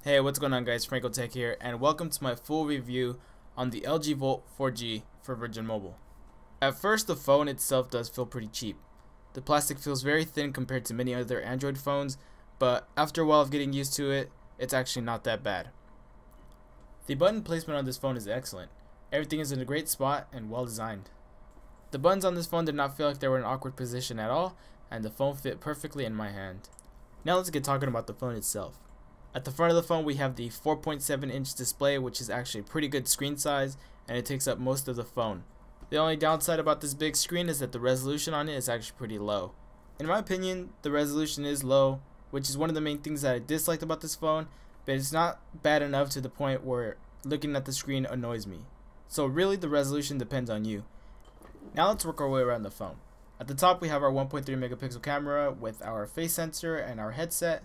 Hey, what's going on guys, Franco Tech here, and welcome to my full review on the LG Volt 4G for Virgin Mobile. At first, the phone itself does feel pretty cheap. The plastic feels very thin compared to many other Android phones, but after a while of getting used to it, it's actually not that bad. The button placement on this phone is excellent. Everything is in a great spot and well designed. The buttons on this phone did not feel like they were in an awkward position at all, and the phone fit perfectly in my hand. Now let's get talking about the phone itself. At the front of the phone we have the 4.7-inch display, which is actually a pretty good screen size, and it takes up most of the phone. The only downside about this big screen is that the resolution on it is actually pretty low. In my opinion, the resolution is low, which is one of the main things that I disliked about this phone, but it's not bad enough to the point where looking at the screen annoys me. So really the resolution depends on you. Now let's work our way around the phone. At the top we have our 1.3 megapixel camera with our face sensor and our headset.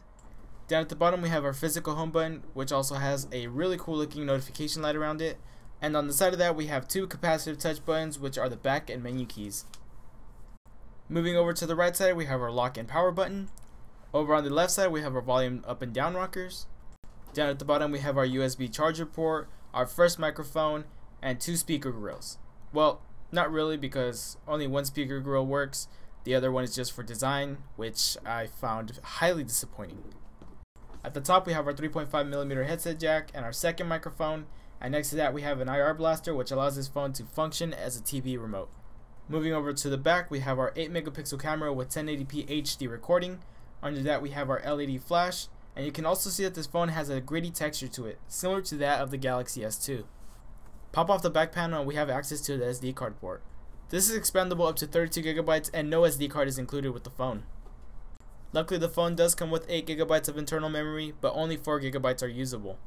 Down at the bottom we have our physical home button, which also has a really cool looking notification light around it. And on the side of that we have two capacitive touch buttons, which are the back and menu keys. Moving over to the right side we have our lock and power button. Over on the left side we have our volume up and down rockers. Down at the bottom we have our USB charger port, our first microphone, and two speaker grills. Well, not really, because only one speaker grill works. The other one is just for design, which I found highly disappointing. At the top we have our 3.5mm headset jack and our second microphone, and next to that we have an IR blaster, which allows this phone to function as a TV remote. Moving over to the back we have our 8 megapixel camera with 1080p HD recording. Under that we have our LED flash, and you can also see that this phone has a gritty texture to it, similar to that of the Galaxy S2. Pop off the back panel and we have access to the SD card port. This is expandable up to 32GB, and no SD card is included with the phone. Luckily the phone does come with 8GB of internal memory, but only 4GB are usable.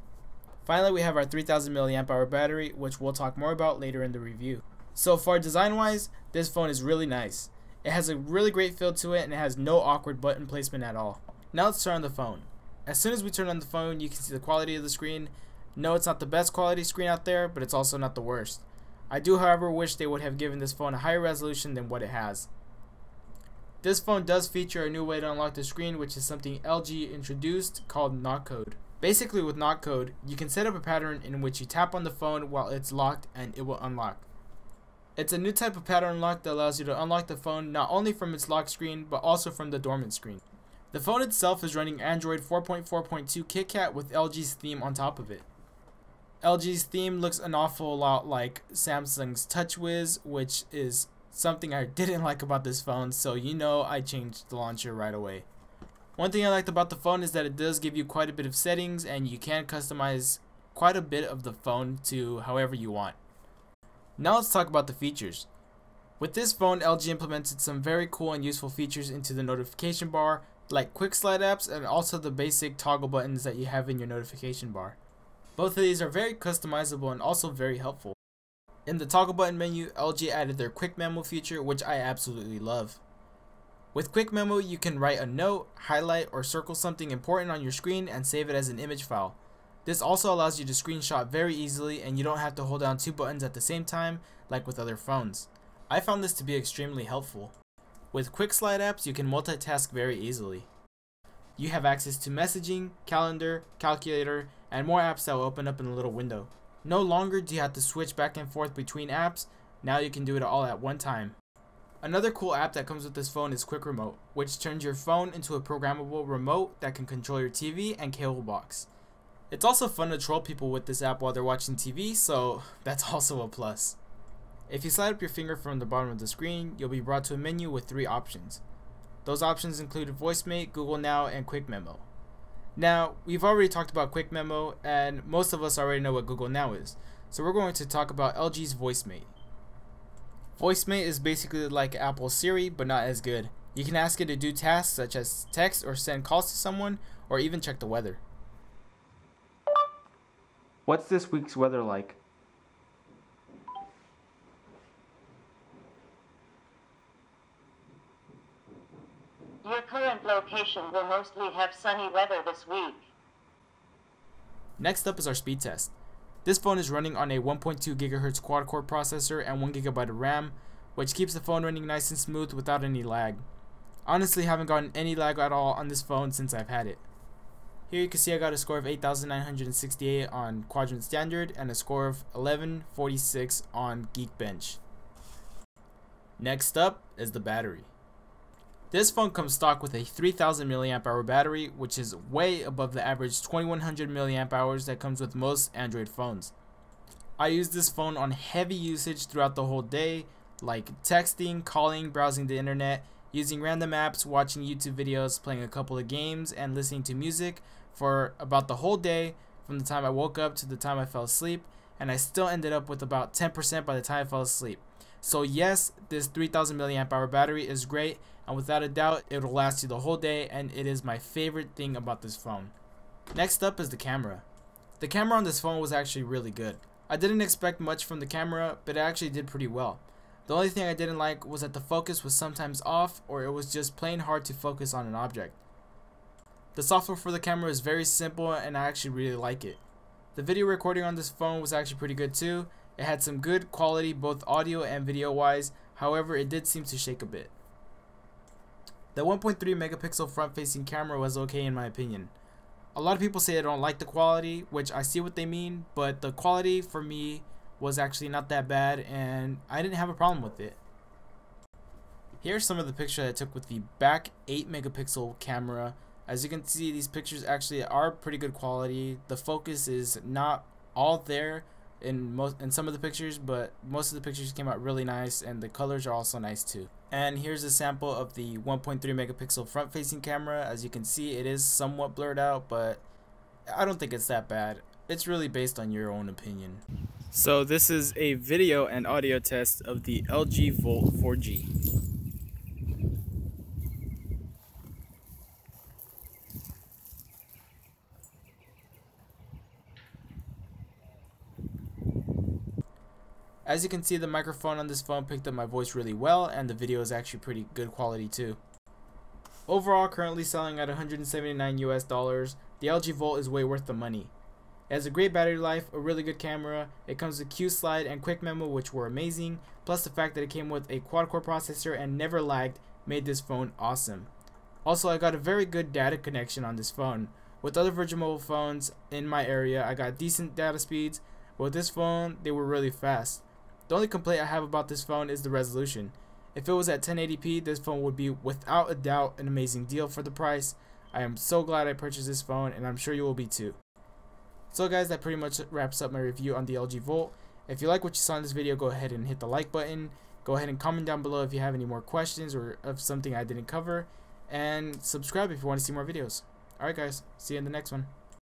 Finally we have our 3000 mAh battery, which we'll talk more about later in the review. So far, design wise, this phone is really nice. It has a really great feel to it and it has no awkward button placement at all. Now let's turn on the phone. As soon as we turn on the phone you can see the quality of the screen. No, it's not the best quality screen out there, but it's also not the worst. I do however wish they would have given this phone a higher resolution than what it has. This phone does feature a new way to unlock the screen, which is something LG introduced called knock code. Basically with knock code, you can set up a pattern in which you tap on the phone while it's locked and it will unlock. It's a new type of pattern unlock that allows you to unlock the phone not only from its lock screen but also from the dormant screen. The phone itself is running Android 4.4.2 KitKat with LG's theme on top of it. LG's theme looks an awful lot like Samsung's TouchWiz, which is something I didn't like about this phone, so you know I changed the launcher right away. One thing I liked about the phone is that it does give you quite a bit of settings, and you can customize quite a bit of the phone to however you want. Now let's talk about the features. With this phone, LG implemented some very cool and useful features into the notification bar, like quick slide apps and also the basic toggle buttons that you have in your notification bar. Both of these are very customizable and also very helpful. In the toggle button menu, LG added their quick memo feature, which I absolutely love. With quick memo, you can write a note, highlight, or circle something important on your screen and save it as an image file. This also allows you to screenshot very easily, and you don't have to hold down two buttons at the same time like with other phones. I found this to be extremely helpful. With quick slide apps, you can multitask very easily. You have access to messaging, calendar, calculator, and more apps that will open up in a little window. No longer do you have to switch back and forth between apps. Now you can do it all at one time. Another cool app that comes with this phone is Quick Remote, which turns your phone into a programmable remote that can control your TV and cable box. It's also fun to troll people with this app while they're watching TV, so that's also a plus. If you slide up your finger from the bottom of the screen, you'll be brought to a menu with 3 options. Those options include VoiceMate, Google Now, and Quick Memo. Now, we've already talked about Quick Memo, and most of us already know what Google Now is, so we're going to talk about LG's VoiceMate. VoiceMate is basically like Apple's Siri, but not as good. You can ask it to do tasks such as text or send calls to someone, or even check the weather. What's this week's weather like? Your current location will mostly have sunny weather this week. Next up is our speed test. This phone is running on a 1.2 GHz quad-core processor and 1GB of RAM, which keeps the phone running nice and smooth without any lag. Honestly, haven't gotten any lag at all on this phone since I've had it. Here you can see I got a score of 8,968 on Quadrant Standard and a score of 1146 on Geekbench. Next up is the battery. This phone comes stock with a 3000 mAh battery, which is way above the average 2100 mAh that comes with most Android phones. I use this phone on heavy usage throughout the whole day, like texting, calling, browsing the internet, using random apps, watching YouTube videos, playing a couple of games, and listening to music for about the whole day from the time I woke up to the time I fell asleep, and I still ended up with about 10% by the time I fell asleep. So yes, this 3000 mAh battery is great, and without a doubt it will last you the whole day, and it is my favorite thing about this phone. Next up is the camera. The camera on this phone was actually really good. I didn't expect much from the camera, but it actually did pretty well. The only thing I didn't like was that the focus was sometimes off, or it was just plain hard to focus on an object. The software for the camera is very simple, and I actually really like it. The video recording on this phone was actually pretty good too. It had some good quality both audio and video wise, however it did seem to shake a bit. The 1.3 megapixel front facing camera was okay in my opinion. A lot of people say they don't like the quality, which I see what they mean, but the quality for me was actually not that bad and I didn't have a problem with it. Here's some of the pictures I took with the back 8 megapixel camera. As you can see, these pictures actually are pretty good quality. The focus is not all there in some of the pictures, but most of the pictures came out really nice, and the colors are also nice too. And here's a sample of the 1.3 megapixel front facing camera. As you can see, it is somewhat blurred out, but I don't think it's that bad. It's really based on your own opinion. So this is a video and audio test of the LG Volt 4G. As you can see, the microphone on this phone picked up my voice really well, and the video is actually pretty good quality too. Overall, currently selling at $179 US, the LG Volt is way worth the money. It has a great battery life, a really good camera, it comes with Q-Slide and Quick Memo, which were amazing, plus the fact that it came with a quad-core processor and never lagged made this phone awesome. Also, I got a very good data connection on this phone. With other Virgin Mobile phones in my area, I got decent data speeds, but with this phone, they were really fast. The only complaint I have about this phone is the resolution. If it was at 1080p, this phone would be without a doubt an amazing deal for the price. I am so glad I purchased this phone, and I'm sure you will be too. So guys, that pretty much wraps up my review on the LG Volt. If you like what you saw in this video, go ahead and hit the like button. Go ahead and comment down below if you have any more questions or of something I didn't cover. And subscribe if you want to see more videos. Alright guys, see you in the next one.